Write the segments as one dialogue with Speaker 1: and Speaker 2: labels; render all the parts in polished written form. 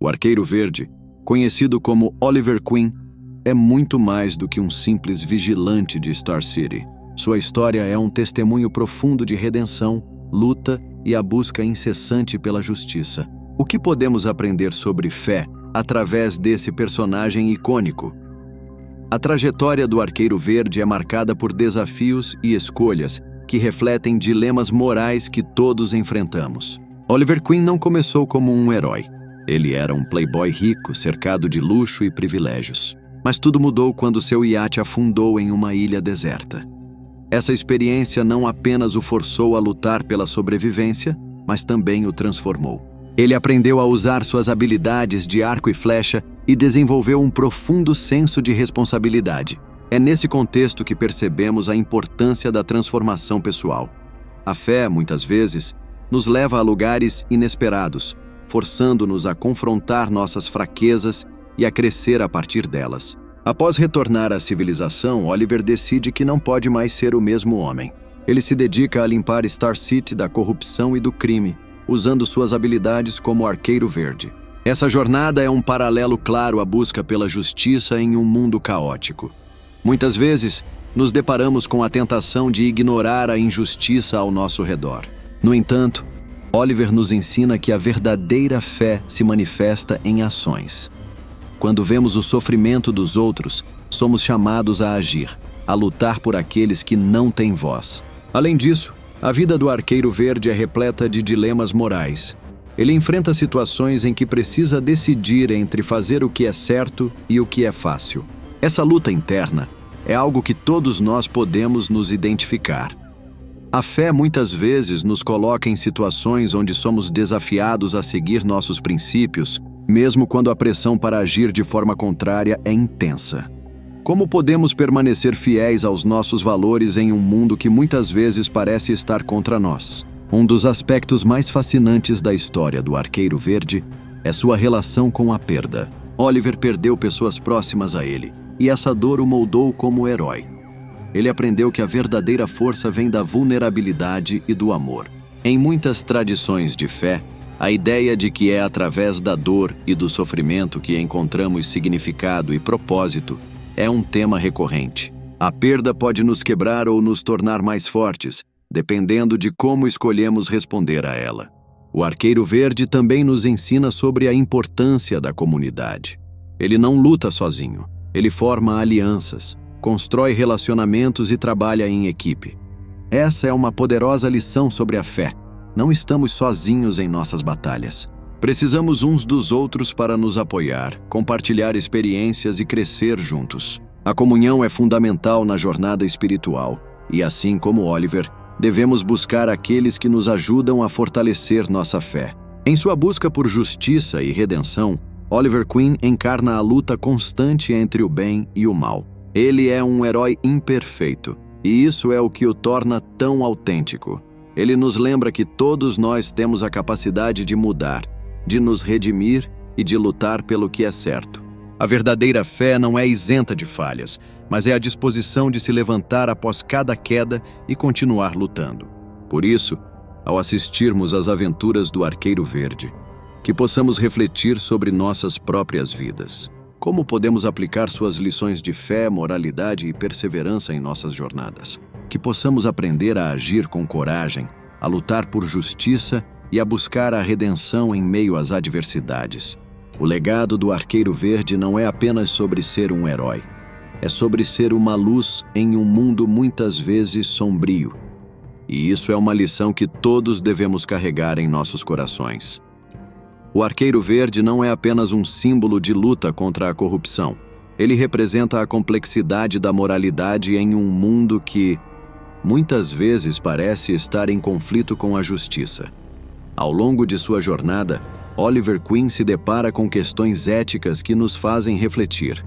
Speaker 1: O Arqueiro Verde, conhecido como Oliver Queen, é muito mais do que um simples vigilante de Star City. Sua história é um testemunho profundo de redenção, luta e a busca incessante pela justiça. O que podemos aprender sobre fé através desse personagem icônico? A trajetória do Arqueiro Verde é marcada por desafios e escolhas que refletem dilemas morais que todos enfrentamos. Oliver Queen não começou como um herói. Ele era um playboy rico, cercado de luxo e privilégios. Mas tudo mudou quando seu iate afundou em uma ilha deserta. Essa experiência não apenas o forçou a lutar pela sobrevivência, mas também o transformou. Ele aprendeu a usar suas habilidades de arco e flecha e desenvolveu um profundo senso de responsabilidade. É nesse contexto que percebemos a importância da transformação pessoal. A fé, muitas vezes, nos leva a lugares inesperados, forçando-nos a confrontar nossas fraquezas e a crescer a partir delas. Após retornar à civilização, Oliver decide que não pode mais ser o mesmo homem. Ele se dedica a limpar Star City da corrupção e do crime, usando suas habilidades como Arqueiro Verde. Essa jornada é um paralelo claro à busca pela justiça em um mundo caótico. Muitas vezes, nos deparamos com a tentação de ignorar a injustiça ao nosso redor. No entanto, Oliver nos ensina que a verdadeira fé se manifesta em ações. Quando vemos o sofrimento dos outros, somos chamados a agir, a lutar por aqueles que não têm voz. Além disso, a vida do Arqueiro Verde é repleta de dilemas morais. Ele enfrenta situações em que precisa decidir entre fazer o que é certo e o que é fácil. Essa luta interna é algo que todos nós podemos nos identificar. A fé muitas vezes nos coloca em situações onde somos desafiados a seguir nossos princípios, mesmo quando a pressão para agir de forma contrária é intensa. Como podemos permanecer fiéis aos nossos valores em um mundo que muitas vezes parece estar contra nós? Um dos aspectos mais fascinantes da história do Arqueiro Verde é sua relação com a perda. Oliver perdeu pessoas próximas a ele, e essa dor o moldou como herói. Ele aprendeu que a verdadeira força vem da vulnerabilidade e do amor. Em muitas tradições de fé, a ideia de que é através da dor e do sofrimento que encontramos significado e propósito é um tema recorrente. A perda pode nos quebrar ou nos tornar mais fortes, dependendo de como escolhemos responder a ela. O Arqueiro Verde também nos ensina sobre a importância da comunidade. Ele não luta sozinho, ele forma alianças, constrói relacionamentos e trabalha em equipe. Essa é uma poderosa lição sobre a fé. Não estamos sozinhos em nossas batalhas. Precisamos uns dos outros para nos apoiar, compartilhar experiências e crescer juntos. A comunhão é fundamental na jornada espiritual, e assim como Oliver, devemos buscar aqueles que nos ajudam a fortalecer nossa fé. Em sua busca por justiça e redenção, Oliver Queen encarna a luta constante entre o bem e o mal. Ele é um herói imperfeito, e isso é o que o torna tão autêntico. Ele nos lembra que todos nós temos a capacidade de mudar, de nos redimir e de lutar pelo que é certo. A verdadeira fé não é isenta de falhas, mas é a disposição de se levantar após cada queda e continuar lutando. Por isso, ao assistirmos às aventuras do Arqueiro Verde, que possamos refletir sobre nossas próprias vidas. Como podemos aplicar suas lições de fé, moralidade e perseverança em nossas jornadas? Que possamos aprender a agir com coragem, a lutar por justiça e a buscar a redenção em meio às adversidades. O legado do Arqueiro Verde não é apenas sobre ser um herói. É sobre ser uma luz em um mundo muitas vezes sombrio. E isso é uma lição que todos devemos carregar em nossos corações. O Arqueiro Verde não é apenas um símbolo de luta contra a corrupção. Ele representa a complexidade da moralidade em um mundo que, muitas vezes, parece estar em conflito com a justiça. Ao longo de sua jornada, Oliver Queen se depara com questões éticas que nos fazem refletir.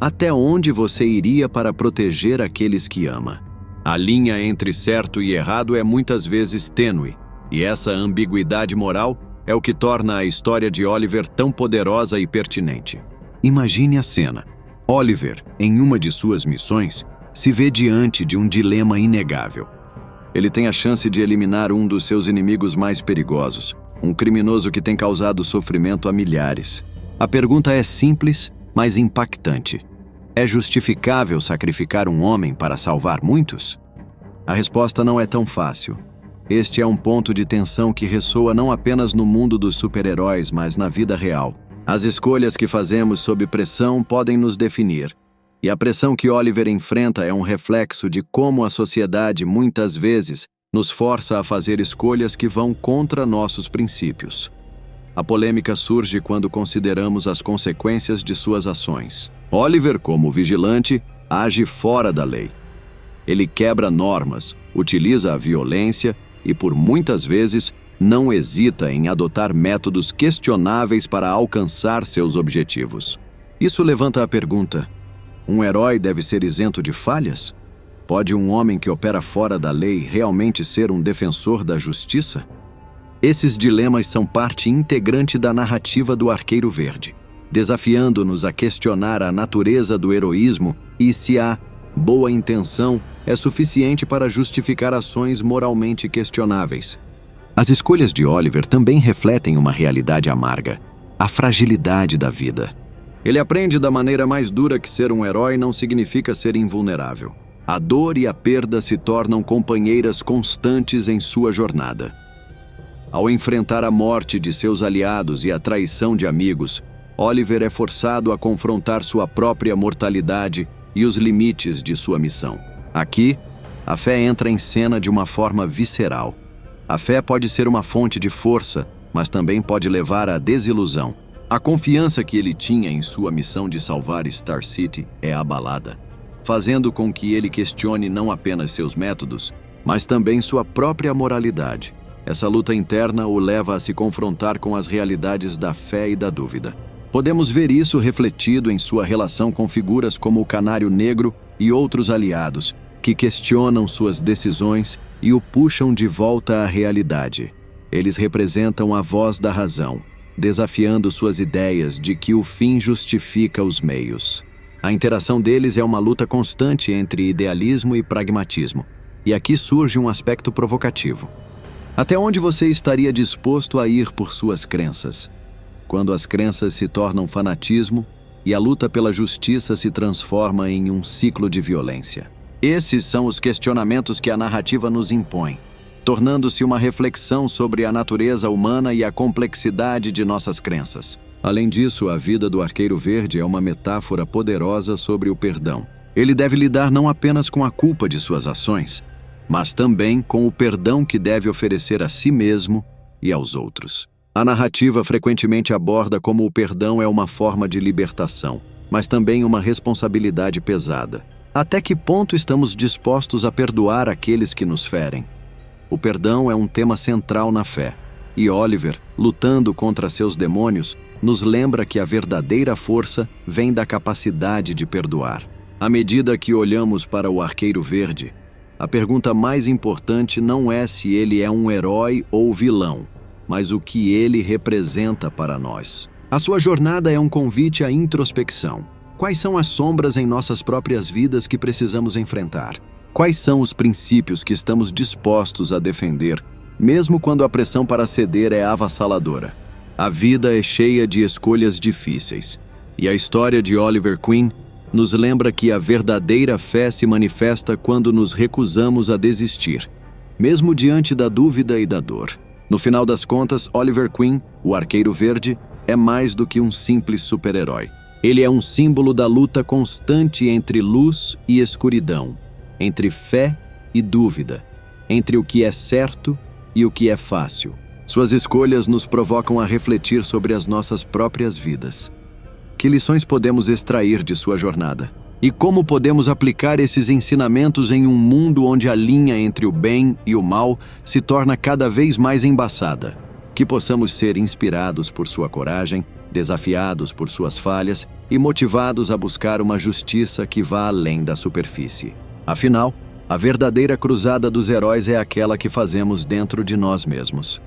Speaker 1: Até onde você iria para proteger aqueles que ama? A linha entre certo e errado é muitas vezes tênue, e essa ambiguidade moral é o que torna a história de Oliver tão poderosa e pertinente. Imagine a cena. Oliver, em uma de suas missões, se vê diante de um dilema inegável. Ele tem a chance de eliminar um dos seus inimigos mais perigosos, um criminoso que tem causado sofrimento a milhares. A pergunta é simples, mas impactante. É justificável sacrificar um homem para salvar muitos? A resposta não é tão fácil. Este é um ponto de tensão que ressoa não apenas no mundo dos super-heróis, mas na vida real. As escolhas que fazemos sob pressão podem nos definir. E a pressão que Oliver enfrenta é um reflexo de como a sociedade, muitas vezes, nos força a fazer escolhas que vão contra nossos princípios. A polêmica surge quando consideramos as consequências de suas ações. Oliver, como vigilante, age fora da lei. Ele quebra normas, utiliza a violência e, por muitas vezes, não hesita em adotar métodos questionáveis para alcançar seus objetivos. Isso levanta a pergunta: um herói deve ser isento de falhas? Pode um homem que opera fora da lei realmente ser um defensor da justiça? Esses dilemas são parte integrante da narrativa do Arqueiro Verde, desafiando-nos a questionar a natureza do heroísmo e se a boa intenção é suficiente para justificar ações moralmente questionáveis. As escolhas de Oliver também refletem uma realidade amarga: a fragilidade da vida. Ele aprende da maneira mais dura que ser um herói não significa ser invulnerável. A dor e a perda se tornam companheiras constantes em sua jornada. Ao enfrentar a morte de seus aliados e a traição de amigos, Oliver é forçado a confrontar sua própria mortalidade e os limites de sua missão. Aqui, a fé entra em cena de uma forma visceral. A fé pode ser uma fonte de força, mas também pode levar à desilusão. A confiança que ele tinha em sua missão de salvar Star City é abalada, fazendo com que ele questione não apenas seus métodos, mas também sua própria moralidade. Essa luta interna o leva a se confrontar com as realidades da fé e da dúvida. Podemos ver isso refletido em sua relação com figuras como o Canário Negro e outros aliados, que questionam suas decisões e o puxam de volta à realidade. Eles representam a voz da razão, desafiando suas ideias de que o fim justifica os meios. A interação deles é uma luta constante entre idealismo e pragmatismo, e aqui surge um aspecto provocativo. Até onde você estaria disposto a ir por suas crenças? Quando as crenças se tornam fanatismo e a luta pela justiça se transforma em um ciclo de violência. Esses são os questionamentos que a narrativa nos impõe, tornando-se uma reflexão sobre a natureza humana e a complexidade de nossas crenças. Além disso, a vida do Arqueiro Verde é uma metáfora poderosa sobre o perdão. Ele deve lidar não apenas com a culpa de suas ações, mas também com o perdão que deve oferecer a si mesmo e aos outros. A narrativa frequentemente aborda como o perdão é uma forma de libertação, mas também uma responsabilidade pesada. Até que ponto estamos dispostos a perdoar aqueles que nos ferem? O perdão é um tema central na fé, e Oliver, lutando contra seus demônios, nos lembra que a verdadeira força vem da capacidade de perdoar. À medida que olhamos para o Arqueiro Verde, a pergunta mais importante não é se ele é um herói ou vilão, mas o que ele representa para nós. A sua jornada é um convite à introspecção. Quais são as sombras em nossas próprias vidas que precisamos enfrentar? Quais são os princípios que estamos dispostos a defender, mesmo quando a pressão para ceder é avassaladora? A vida é cheia de escolhas difíceis, e a história de Oliver Queen nos lembra que a verdadeira fé se manifesta quando nos recusamos a desistir, mesmo diante da dúvida e da dor. No final das contas, Oliver Queen, o Arqueiro Verde, é mais do que um simples super-herói. Ele é um símbolo da luta constante entre luz e escuridão, entre fé e dúvida, entre o que é certo e o que é fácil. Suas escolhas nos provocam a refletir sobre as nossas próprias vidas. Que lições podemos extrair de sua jornada? E como podemos aplicar esses ensinamentos em um mundo onde a linha entre o bem e o mal se torna cada vez mais embaçada? Que possamos ser inspirados por sua coragem, desafiados por suas falhas e motivados a buscar uma justiça que vá além da superfície. Afinal, a verdadeira cruzada dos heróis é aquela que fazemos dentro de nós mesmos.